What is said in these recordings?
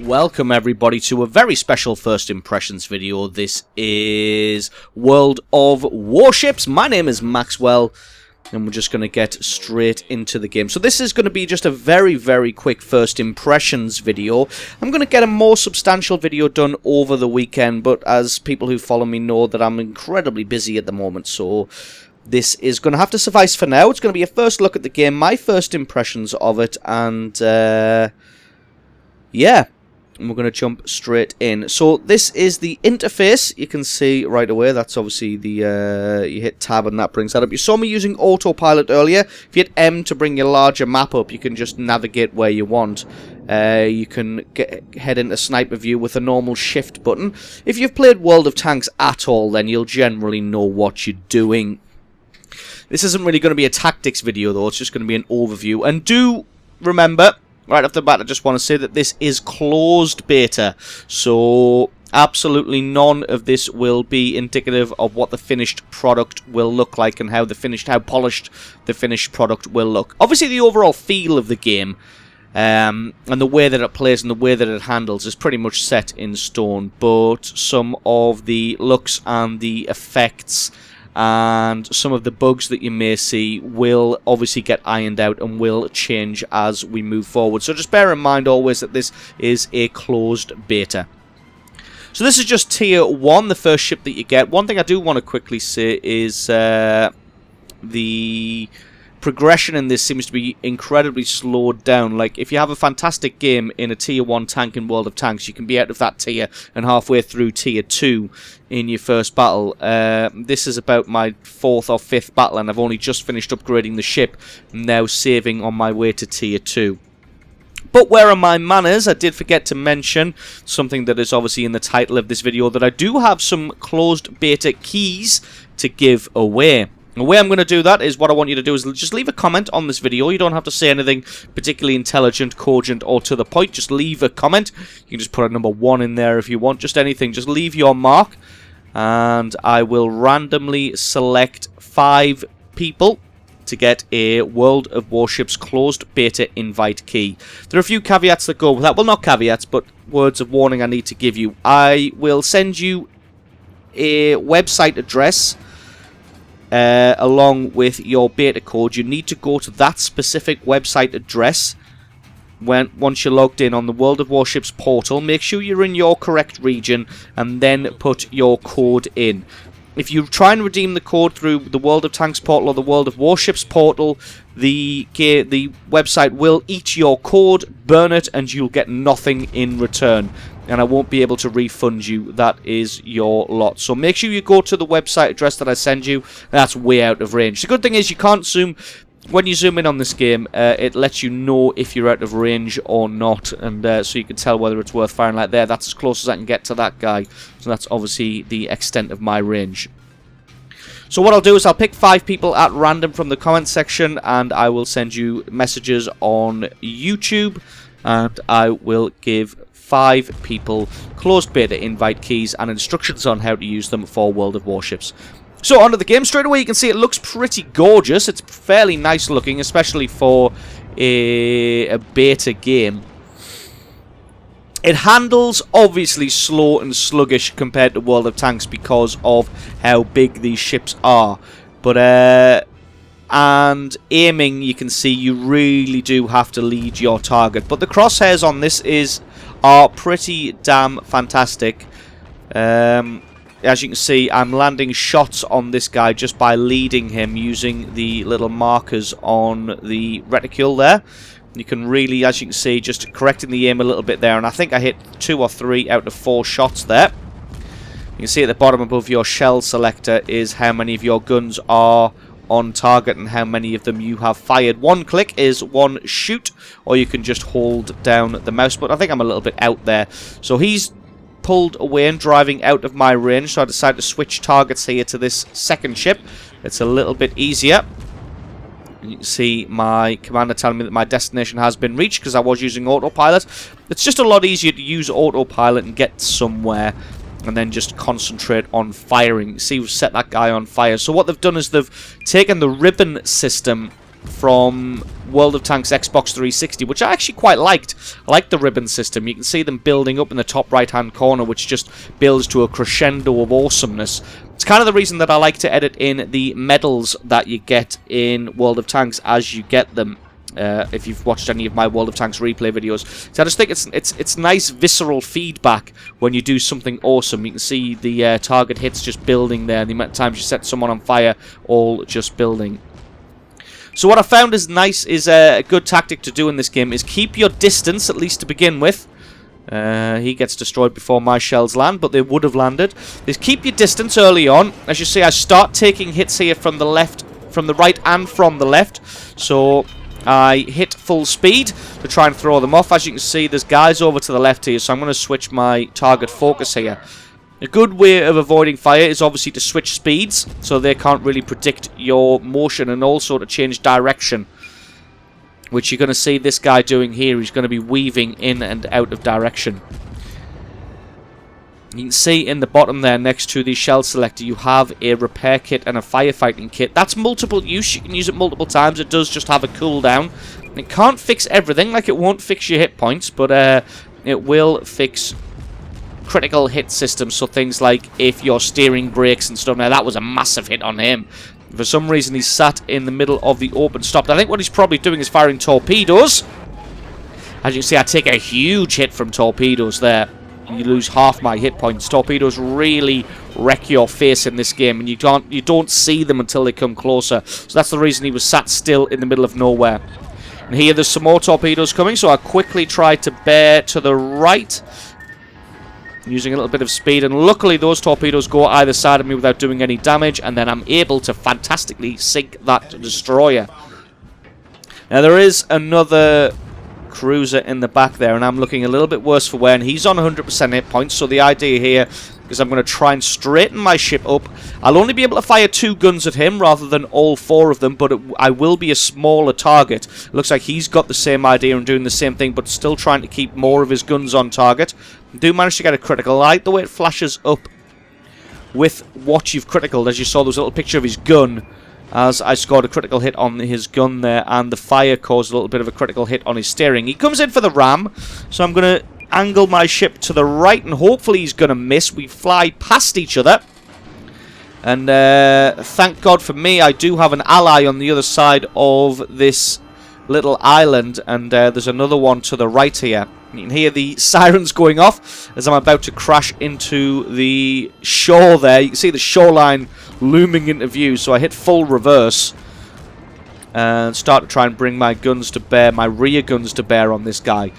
Welcome everybody to a very special first impressions video. This is World of Warships. My name is Maxwell and we're just going to get straight into the game. So this is going to be just a very quick first impressions video. I'm going to get a more substantial video done over the weekend, but as people who follow me know that I'm incredibly busy at the moment, so this is going to have to suffice for now. It's going to be a first look at the game, my first impressions of it, and yeah. And we're going to jump straight in. So this is the interface. You can see right away. That's obviously the you hit tab and that brings that up. You saw me using autopilot earlier. If you hit M to bring your larger map up, you can just navigate where you want. You can head into sniper view with a normal shift button. If you've played World of Tanks at all, then you'll generally know what you're doing. This isn't really going to be a tactics video though. It's just going to be an overview. And do remember, right off the bat, I just want to say that this is closed beta, so absolutely none of this will be indicative of what the finished product will look like and how polished the finished product will look. Obviously, the overall feel of the game and the way that it plays and the way that it handles is pretty much set in stone, but some of the looks and the effects and some of the bugs that you may see will obviously get ironed out and will change as we move forward. So just bear in mind always that this is a closed beta. So this is just Tier 1, the first ship that you get. One thing I do want to quickly say is the progression in this seems to be incredibly slowed down. Like, if you have a fantastic game in a Tier 1 tank in World of Tanks, you can be out of that tier and halfway through Tier 2 in your first battle. This is about my 4th or 5th battle, and I've only just finished upgrading the ship, now saving on my way to Tier 2. But where are my manners? I did forget to mention something that is obviously in the title of this video, that I do have some closed beta keys to give away. The way I'm going to do that is, what I want you to do is just leave a comment on this video. You don't have to say anything particularly intelligent, cogent, or to the point. Just leave a comment. You can just put a number 1 in there if you want. Just anything. Just leave your mark. And I will randomly select 5 people to get a World of Warships closed beta invite key. There are a few caveats that go with that. Well, not caveats, but words of warning I need to give you. I will send you a website address along with your beta code. You need to go to that specific website address once you're logged in on the World of Warships portal. Make sure you're in your correct region and then put your code in. If you try and redeem the code through the World of Tanks portal or the World of Warships portal, the website will eat your code, burn it, and you'll get nothing in return. And I won't be able to refund you. That is your lot. So make sure you go to the website address that I send you. That's way out of range. The good thing is you can't zoom. When you zoom in on this game, it lets you know if you're out of range or not. And so you can tell whether it's worth firing like there. That's as close as I can get to that guy. So that's obviously the extent of my range. So what I'll do is I'll pick 5 people at random from the comment section, and I will send you messages on YouTube, and I will give 5 people closed beta invite keys and instructions on how to use them for World of Warships. So onto the game. Straight away you can see it looks pretty gorgeous. It's fairly nice looking, especially for a beta game. It handles obviously slow and sluggish compared to World of Tanks because of how big these ships are. But and aiming, you can see you really do have to lead your target. But the crosshairs on this are pretty damn fantastic. As you can see, I'm landing shots on this guy just by leading him using the little markers on the reticule there. You can really, as you can see, just correcting the aim a little bit there, and I think I hit 2 or 3 out of 4 shots there. You can see at the bottom above your shell selector is how many of your guns are on target and how many of them you have fired. 1 click is 1 shoot, or you can just hold down the mouse button. I think I'm a little bit out there. So he's pulled away and driving out of my range, so I decided to switch targets here to this second ship. It's a little bit easier. You can see my commander telling me that my destination has been reached because I was using autopilot. It's just a lot easier to use autopilot and get somewhere and then just concentrate on firing. See, we've set that guy on fire. So what they've done is they've taken the ribbon system from World of Tanks Xbox 360, which I actually quite liked. I like the ribbon system. You can see them building up in the top right-hand corner, which just builds to a crescendo of awesomeness. It's kind of the reason that I like to edit in the medals that you get in World of Tanks as you get them. If you've watched any of my World of Tanks replay videos, so I just think it's nice visceral feedback when you do something awesome. You can see the target hits just building there, the amount of times you set someone on fire, all just building. So what I found is nice is a good tactic to do in this game is keep your distance, at least to begin with. He gets destroyed before my shells land, but they would have landed. Is keep your distance early on. As you see, I start taking hits here from the left, from the right, and from the left. So I hit full speed to try and throw them off. As you can see, there's guys over to the left here, so I'm going to switch my target focus here. A good way of avoiding fire is obviously to switch speeds, so they can't really predict your motion, and also to change direction, which you're going to see this guy doing here. He's going to be weaving in and out of direction. You can see in the bottom there, next to the shell selector, you have a repair kit and a firefighting kit. That's multiple use. You can use it multiple times. It does just have a cooldown. It can't fix everything, like it won't fix your hit points, but it will fix critical hit systems. So things like if your steering breaks and stuff. Now that was a massive hit on him. For some reason he's sat in the middle of the open stop. I think what he's probably doing is firing torpedoes. As you can see, I take a huge hit from torpedoes there. You lose half my hit points. Torpedoes really wreck your face in this game, and you don't see them until they come closer. So that's the reason he was sat still in the middle of nowhere. And here there's some more torpedoes coming, so I quickly tried to bear to the right, using a little bit of speed, and luckily those torpedoes go either side of me without doing any damage, and then I'm able to fantastically sink that destroyer. Now there is another cruiser in the back there, and I'm looking a little bit worse for wear, and he's on 100% hit points. So the idea here is I'm going to try and straighten my ship up. I'll only be able to fire 2 guns at him rather than all 4 of them, but I will be a smaller target. It looks like he's got the same idea and doing the same thing, but still trying to keep more of his guns on target. I do manage to get a critical. I like the way it flashes up with what you've critical. As you saw, there was a little picture of his gun as I scored a critical hit on his gun there, and the fire caused a little bit of a critical hit on his steering. He comes in for the ram, so I'm going to angle my ship to the right, and hopefully he's going to miss. We fly past each other, and thank God for me, I do have an ally on the other side of this little island, and there's another one to the right here. You can hear the sirens going off as I'm about to crash into the shore there. You can see the shoreline looming into view, so I hit full reverse and start to try and bring my guns to bear, my rear guns to bear on this guy.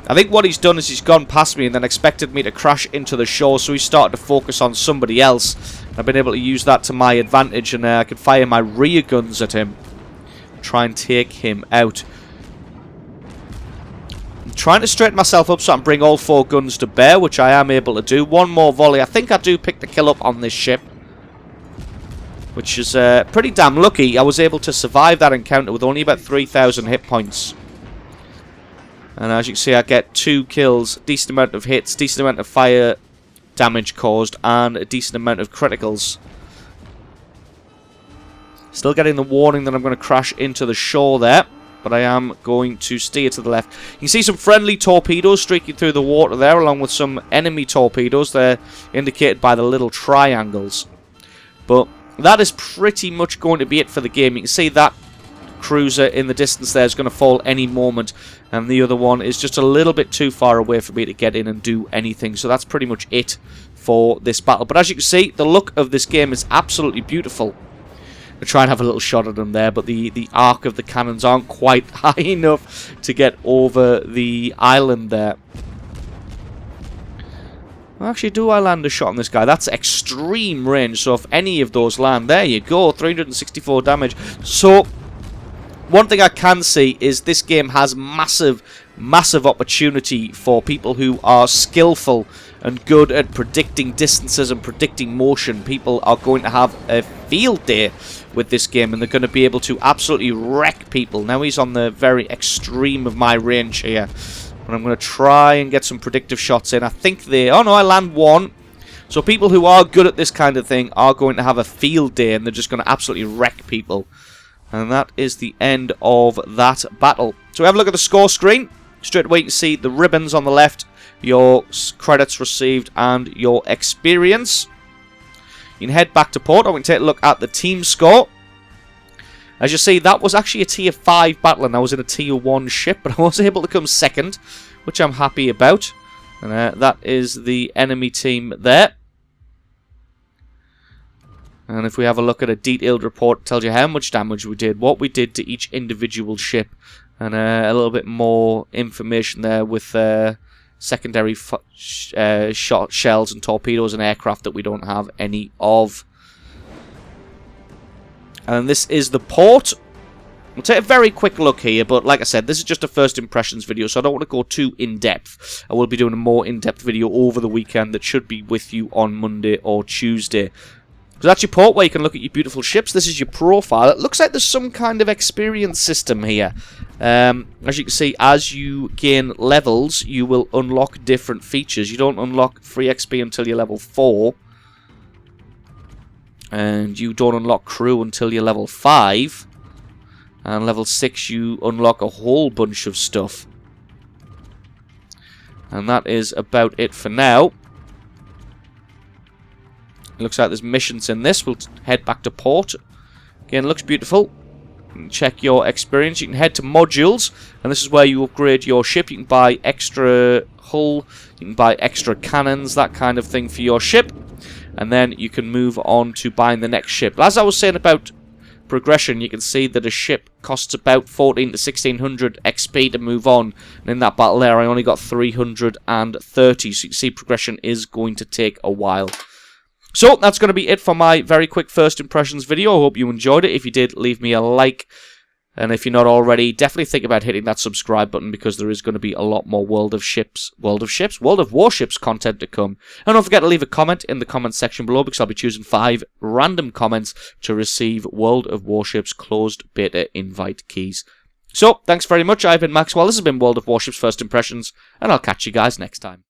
I think what he's done is he's gone past me and then expected me to crash into the shore, so he started to focus on somebody else. I've been able to use that to my advantage, and I can fire my rear guns at him, try and take him out. Trying to straighten myself up so I can bring all 4 guns to bear, which I am able to do. One more volley. I think I do pick the kill up on this ship, which is pretty damn lucky. I was able to survive that encounter with only about 3,000 hit points. And as you can see, I get 2 kills, decent amount of hits, decent amount of fire damage caused, and a decent amount of criticals. Still getting the warning that I'm going to crash into the shore there, but I am going to steer to the left. You can see some friendly torpedoes streaking through the water there, along with some enemy torpedoes. They're indicated by the little triangles. But that is pretty much going to be it for the game. You can see that cruiser in the distance there is going to fall any moment, and the other one is just a little bit too far away for me to get in and do anything. So that's pretty much it for this battle. But as you can see, the look of this game is absolutely beautiful. I try and have a little shot at them there, but the arc of the cannons aren't quite high enough to get over the island there. Actually, do I land a shot on this guy? That's extreme range, so if any of those land, there you go, 364 damage. So, one thing I can see is this game has massive opportunity for people who are skillful and good at predicting distances and predicting motion. People are going to have a field day with this game, and they're going to be able to absolutely wreck people. Now he's on the very extreme of my range here, and I'm going to try and get some predictive shots in. I think oh no, I land 1. So people who are good at this kind of thing are going to have a field day, and they're just going to absolutely wreck people. And that is the end of that battle. So we have a look at the score screen. Straight away you can see the ribbons on the left, your credits received and your experience. You can head back to port, or we can take a look at the team score. As you see, that was actually a tier 5 battle, and I was in a tier 1 ship, but I was able to come second, which I'm happy about. And that is the enemy team there. And if we have a look at a detailed report, it tells you how much damage we did, what we did to each individual ship, and a little bit more information there with secondary shot shells and torpedoes and aircraft that we don't have any of. And this is the port. We'll take a very quick look here, but like I said, this is just a first impressions video, so I don't want to go too in-depth. I will be doing a more in-depth video over the weekend that should be with you on Monday or Tuesday. So that's your port where you can look at your beautiful ships. This is your profile. It looks like there's some kind of experience system here. As you can see, as you gain levels, you will unlock different features. You don't unlock free XP until you're level 4. And you don't unlock crew until you're level 5. And level 6 you unlock a whole bunch of stuff. And that is about it for now. It looks like there's missions in this. We'll head back to port. Again, looks beautiful. Check your experience. You can head to modules, and this is where you upgrade your ship. You can buy extra hull, you can buy extra cannons, that kind of thing for your ship. And then you can move on to buying the next ship. As I was saying about progression, you can see that a ship costs about 14 to 1600 XP to move on. And in that battle there, I only got 330. So you can see progression is going to take a while. So, that's going to be it for my very quick first impressions video. I hope you enjoyed it. If you did, leave me a like. And if you're not already, definitely think about hitting that subscribe button, because there is going to be a lot more World of Warships content to come. And don't forget to leave a comment in the comment section below, because I'll be choosing 5 random comments to receive World of Warships closed beta invite keys. So, thanks very much. I've been Maxwell. This has been World of Warships First Impressions, and I'll catch you guys next time.